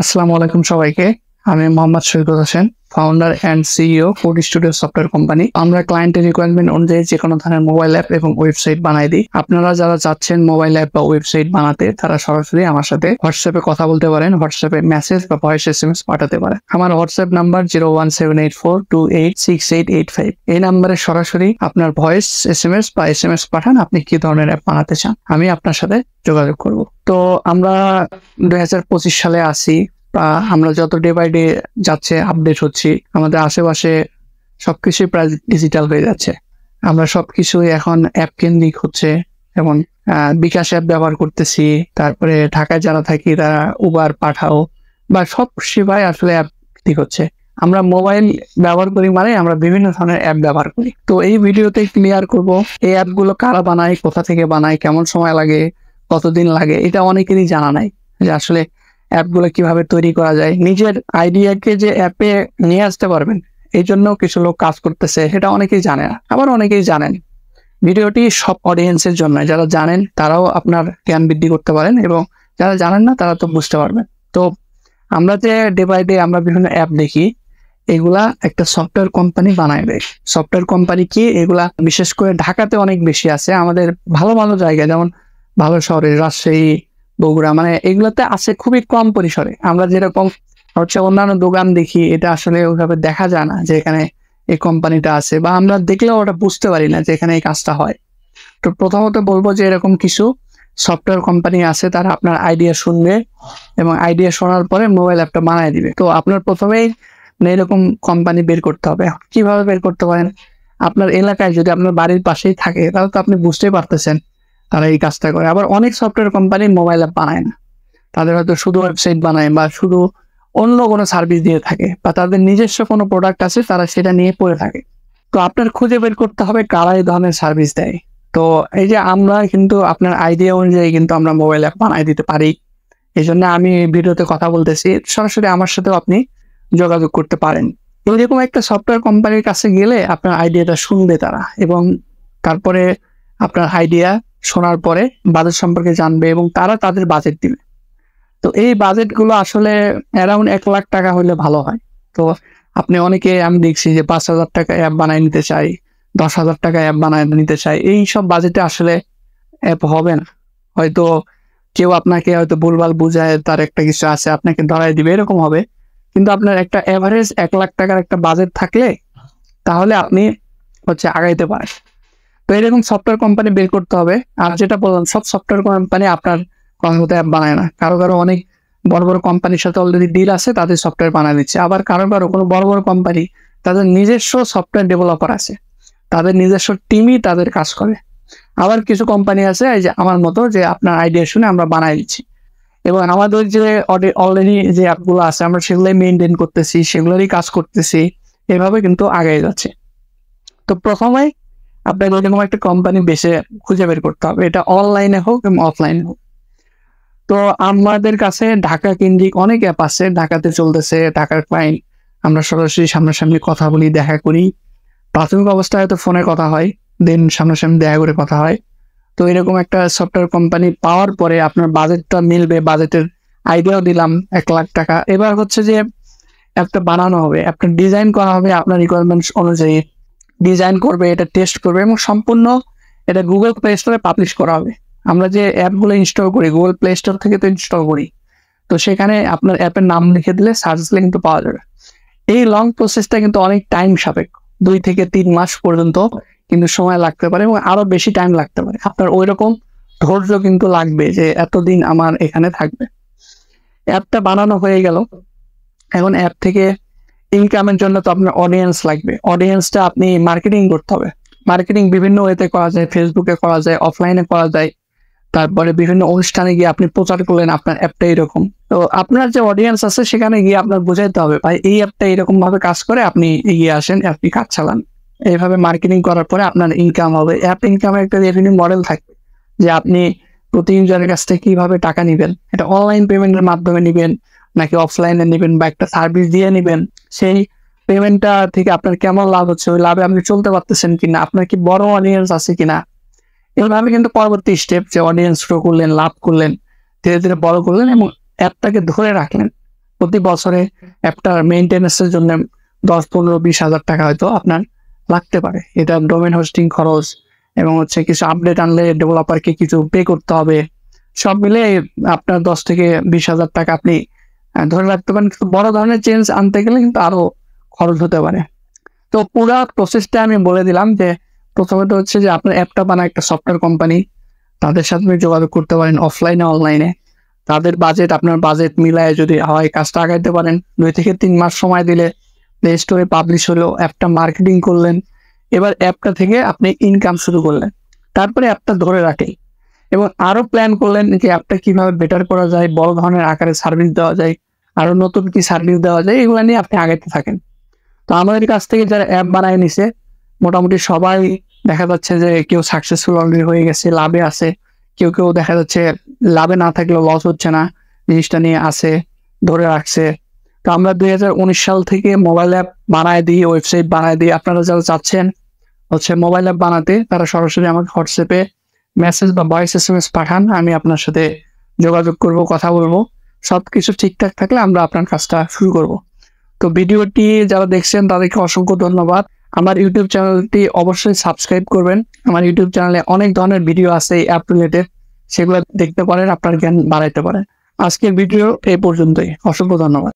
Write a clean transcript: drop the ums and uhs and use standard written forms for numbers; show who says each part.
Speaker 1: আসসালামু আলাইকুম সবাইকে। আমি Mohammad Shariful Hossain, founder and CEO food studio software company. আমরা ক্লায়েন্টের রিকোয়ারমেন্ট অনুযায়ী যে কোনো ধরনের মোবাইল অ্যাপ এবং ওয়েবসাইট বানাই দিই। আপনারা যারা চাচ্ছেন মোবাইল অ্যাপ বা ওয়েবসাইট বানাতে, তারা সরাসরি আমার সাথে হোয়াটসঅ্যাপে কথা বলতে পারেন, হোয়াটসঅ্যাপে মেসেজ বা ভয়েস এসএমএস পাঠাতে পারেন। আমার হোয়াটসঅ্যাপ নাম্বার 01784286885। এই নাম্বারে সরাসরি আপনার ভয়েস এসএমএস বা এসএমএস পাঠান, আপনি কি ধরনের অ্যাপ বানাতে চান, আমি আপনার সাথে যোগাযোগ করব। তো আমরা 2025 সালে আছি, বা আমরা যত ডে বাই ডে যাচ্ছে আপডেট হচ্ছি, আমাদের আশেপাশে সবকিছুই প্রায় ডিজিটাল হয়ে যাচ্ছে। আমরা সবকিছুই এখন অ্যাপ কেন্দ্রিক হচ্ছে। যেমন বিকাশ অ্যাপ ব্যবহার করতেছি, তারপরে ঢাকায় যারা থাকি তারা উবার, পাঠাও বা সব সেবাই আসলে অ্যাপ ভিত্তিক হচ্ছে। আমরা মোবাইল ব্যবহার করি মানে আমরা বিভিন্ন ধরনের অ্যাপ ব্যবহার করি। তো এই ভিডিওতে ক্লিয়ার করব এই অ্যাপগুলো কারা বানায়, কোথা থেকে বানায়, কেমন সময় লাগে, কতদিন লাগে। এটা অনেকেরই জানা নাই যে আসলে অ্যাপগুলো কিভাবে তৈরি করা যায়। নিজের আইডিয়াকে যে অ্যাপে নিয়ে আসতে পারবেন, এই জন্য কিছু লোক কাজ করতেছে, সেটা অনেকেই জানে না, আবার অনেকেই জানেন। ভিডিওটি সব অডিয়েন্সের জন্য, যারা জানেন তারাও আপনার জ্ঞান বৃদ্ধি করতে পারেন, এবং যারা জানেন না তারা তো বুঝতে পারবেন। তো আমরা যে ডে বাই ডে আমরা বিভিন্ন অ্যাপ দেখি, এগুলা একটা সফটওয়্যার কোম্পানি বানায় দেয়। সফটওয়্যার কোম্পানি কি, এগুলা বিশেষ করে ঢাকাতে অনেক বেশি আছে। আমাদের ভালো ভালো জায়গায় যেমন ভালো শহরে রাজশাহী, বগুড়া, মানে এগুলোতে আছে খুবই কম পরিসরে। আমরা যেরকম অন্যান্য দোকান দেখি, এটা আসলে ওইভাবে দেখা যায় না যে এখানে এই কোম্পানিটা আছে, বা আমরা দেখলেও ওটা বুঝতে পারি না যে এখানে এই কাজটা হয়। তো প্রথমত বলবো যে এরকম কিছু সফটওয়্যার কোম্পানি আছে, তারা আপনার আইডিয়া শুনবে এবং আইডিয়া শোনার পরে মোবাইল অ্যাপটা বানিয়ে দিবে। তো আপনার প্রথমেই এরকম কোম্পানি বের করতে হবে। কিভাবে বের করতে পারেন? আপনার এলাকায় যদি আপনার বাড়ির পাশেই থাকে, তাহলে তো আপনি বুঝতেই পারতেছেন তারা এই কাজটা করে। আবার অনেক সফটওয়্যার কোম্পানি মোবাইল অ্যাপ বানায় না, তাদের হয়তো শুধু ওয়েবসাইট বানায় বা শুধু অন্য কোনো সার্ভিস দিয়ে থাকে, বা তাদের নিজস্ব কোনো প্রোডাক্ট আছে তারা সেটা নিয়ে পড়ে থাকে। তো আপনার খুঁজে বের করতে হবে কারা এই ধরনের সার্ভিস দেয়। তো এই যে আমরা কিন্তু আপনার আইডিয়া অনুযায়ী কিন্তু আমরা মোবাইল অ্যাপ বানাই দিতে পারি। এই জন্য আমি ভিডিওতে কথা বলতেছি, সরাসরি আমার সাথেও আপনি যোগাযোগ করতে পারেন। এরকম একটা সফটওয়্যার কোম্পানির কাছে গেলে আপনার আইডিয়াটা শুনবে তারা, এবং তারপরে আপনার আইডিয়া শোনার পরে বাজেট সম্পর্কে জানবে এবং তারা তাদের বাজেট দিবে। তো এই বাজেটগুলো আসলে অ্যারাউন্ড 1 লাখ টাকা হলে ভালো হয়। তো আপনি অনেকে আমি দেখছি যে 5,000 টাকা অ্যাপ বানায় নিতে চাই, 10,000 টাকা অ্যাপ বানায় নিতে চাই। এই সব বাজেটে আসলে অ্যাপ হবে না। হয়তো কেউ আপনাকে হয়তো ভুলভাল বুঝায়, তার একটা কিছু আছে আপনাকে ধরাই দিবে, এরকম হবে। কিন্তু আপনার একটা এভারেজ 1 লাখ টাকার একটা বাজেট থাকলে তাহলে আপনি আগাইতে পারেন। তো এরকম সফটওয়্যার কোম্পানি বের করতে হবে। আর যেটা বললাম, সব সফটওয়্যার কোম্পানি আপনার মতো অ্যাপ বানায় না। কারো কারো অনেক বড় বড় কোম্পানির সাথে অলরেডি ডিল আছে, তাদের সফটওয়্যার বানায় দিচ্ছে। আবার কারো কারো কোনো বড় বড় কোম্পানি, তাদের নিজস্ব সফটওয়্যার ডেভেলপার আছে, তাদের নিজস্ব টিমই তাদের কাজ করে। আবার কিছু কোম্পানি আছে এই যে আমার মতো, যে আপনার আইডিয়া শুনে আমরা বানাই দিচ্ছি, এবং আমাদের যে অলরেডি যে অ্যাপগুলো আছে আমরা সেগুলোই মেনটেন করতেছি, সেগুলোরই কাজ করতেছি। এভাবে কিন্তু আগে যাচ্ছে। তো প্রথমে আপনাকে এরকম একটা কোম্পানি বেছে খুঁজে বের করতে হবে, এটা অনলাইনে হোক এবং অফলাইনে হোক। তো আমাদের কাছে ঢাকা কেন্দ্রিক অনেক অ্যাপ আছে, ঢাকাতে চলতেছে, ঢাকার ক্লায়েন্ট। আমরা সরাসরি সামনাসামনি কথা বলি, দেখা করি। প্রাথমিক অবস্থায় হয়তো ফোনে কথা হয়, দেন সামনাসামনি দেখা করে কথা হয়। তো এরকম একটা সফটওয়্যার কোম্পানি পাওয়ার পরে আপনার বাজেটটা মিলবে, বাজেটের আইডিয়াও দিলাম 1 লাখ টাকা। এবার যে অ্যাপটা বানানো হবে, অ্যাপটা ডিজাইন করা হবে আপনার রিকোয়ারমেন্টস অনুযায়ী। ডিজাইন করবে, এটা টেস্ট করবে, এবং সম্পূর্ণ এটা গুগল প্লে স্টোরে পাবলিশ করা হবে। আমরা যে অ্যাপগুলো ইনস্টল করি গুগল প্লে স্টোর থেকে তো ইনস্টল করি, তো সেখানে আপনার অ্যাপের নাম লিখে দিলে সার্চ দিলে কিন্তু পাওয়া যাবে। এই লং প্রসেসটা কিন্তু অনেক টাইম সাপেক্ষ, 2 থেকে 3 মাস পর্যন্ত কিন্তু সময় লাগতে পারে, এবং আরো বেশি টাইম লাগতে পারে। আপনার ওই রকম ধৈর্য কিন্তু লাগবে যে এতদিন আমার এখানে থাকবে। অ্যাপটা বানানো হয়ে গেল, এখন অ্যাপ থেকে ইনকামের জন্য তো আপনার অডিয়েন্স লাগবে। অডিয়েন্সটা আপনি মার্কেটিং করতে হবে। মার্কেটিং বিভিন্ন ওয়েতে করা যায়, ফেসবুকে করা যায়, অফলাইনে করা যায়। তারপরে বিভিন্ন অনুষ্ঠানে গিয়ে আপনি প্রচার করলেন আপনার অ্যাপটা এরকম। তো আপনার যে অডিয়েন্স আছে সেখানে গিয়ে আপনার বোঝাইতে হবে, ভাই এই অ্যাপটা এরকম ভাবে কাজ করে, আপনি এগিয়ে আসেন, আপনি কাজ চালান। এইভাবে মার্কেটিং করার পরে আপনার ইনকাম হবে। অ্যাপ ইনকামের একটা রেভিনিউ মডেল থাকবে, যে আপনি প্রতি ইউজারের কাছ থেকে কিভাবে টাকা নিবেন, এটা অনলাইন পেমেন্টের মাধ্যমে নিবেন নাকি অফলাইনে নিবেন, বা একটা সার্ভিস দিয়ে নিবেন। সেই পেমেন্টটা থেকে আপনার কেমন লাভ হচ্ছে, ওই লাভে আপনি চলতে পারতেছেন কিনা, আপনার কি বড় অডিয়েন্স আছে কিনা। এইভাবে কিন্তু পরবর্তী স্টেপ, যে অডিয়েন্স গ্রো করলেন, লাভ করলেন, ধীরে ধীরে বড় করলেন এবং অ্যাপটাকে ধরে রাখলেন। প্রতি বছরে অ্যাপটার মেইনটেনেন্সের জন্য 10, 15, 20 হাজার টাকা হয়তো আপনার লাগতে পারে। এটা ডোমেন হোস্টিং খরচ এবং কিছু আপডেট আনলে ডেভেলপারকে কিছু পে করতে হবে, সব মিলে আপনার 10 থেকে 20 হাজার টাকা আপনি ধরে রাখতে পারেন। কিন্তু বড় ধরনের চেঞ্জ আনতে গেলে কিন্তু আরো খরচ হতে পারে। তো পুরো প্রসেসটা আমি বলে দিলাম যে প্রথমত যে আপনার অ্যাপটা বানায় একটা সফটওয়্যার কোম্পানি, তাদের সাথে আপনি যোগাযোগ করতে পারেন অফলাইনে অনলাইনে। তাদের বাজেট আপনার বাজেট মিলায় যদি হয় কাজটা আগাইতে পারেন। 2 থেকে 3 মাস সময় দিলে প্লে স্টোরে পাবলিশ হলো, অ্যাপটা মার্কেটিং করলেন, এবার অ্যাপটা থেকে আপনি ইনকাম শুরু করলেন, তারপরে অ্যাপটা ধরে রাখে এবং আরো প্ল্যান করলেন যে অ্যাপটা কিভাবে বেটার করা যায়, বড় ধরনের আকারে সার্ভিস দেওয়া যায়, আরো নতুন কি সার্ভিস দেওয়া যায়, এগুলো নিয়ে আপনি আগাইতে থাকেন। তো আমাদের কাছ থেকে যারা অ্যাপ বানায় নিছে মোটামুটি সবাই দেখা যাচ্ছে যে কেউ সাকসেসফুল অলরেডি হয়ে গেছে, লাভে আছে, কেউ কেউ দেখা যাচ্ছে লাভে না থাকলেও লস হচ্ছে না, জিনিসটা নিয়ে আছে, ধরে রাখছে। তো আমরা 2019 সাল থেকে মোবাইল অ্যাপ বানায় দিই, ওয়েবসাইট বানায় দিই। আপনারা যারা চাচ্ছেন মোবাইল অ্যাপ বানাতে তারা সরাসরি আমাকে হোয়াটসঅ্যাপে মেসেজ বা ভয়েস SMS পাঠান, আমি আপনার সাথে যোগাযোগ করব, কথা বলবো। সবকিছু ঠিকঠাক থাকলে আমরা আপনার কাজটা শুরু করব। তো ভিডিওটি যারা দেখছেন তাদেরকে অসংখ্য ধন্যবাদ। আমার ইউটিউব চ্যানেলটি অবশ্যই সাবস্ক্রাইব করবেন। আমার ইউটিউব চ্যানেলে অনেক ধরনের ভিডিও আছে অ্যাপ রিলেটেড, সেগুলো দেখতে পারেন, আপনার জ্ঞান বাড়াইতে পারেন। আজকের ভিডিও এই পর্যন্তই, অসংখ্য ধন্যবাদ।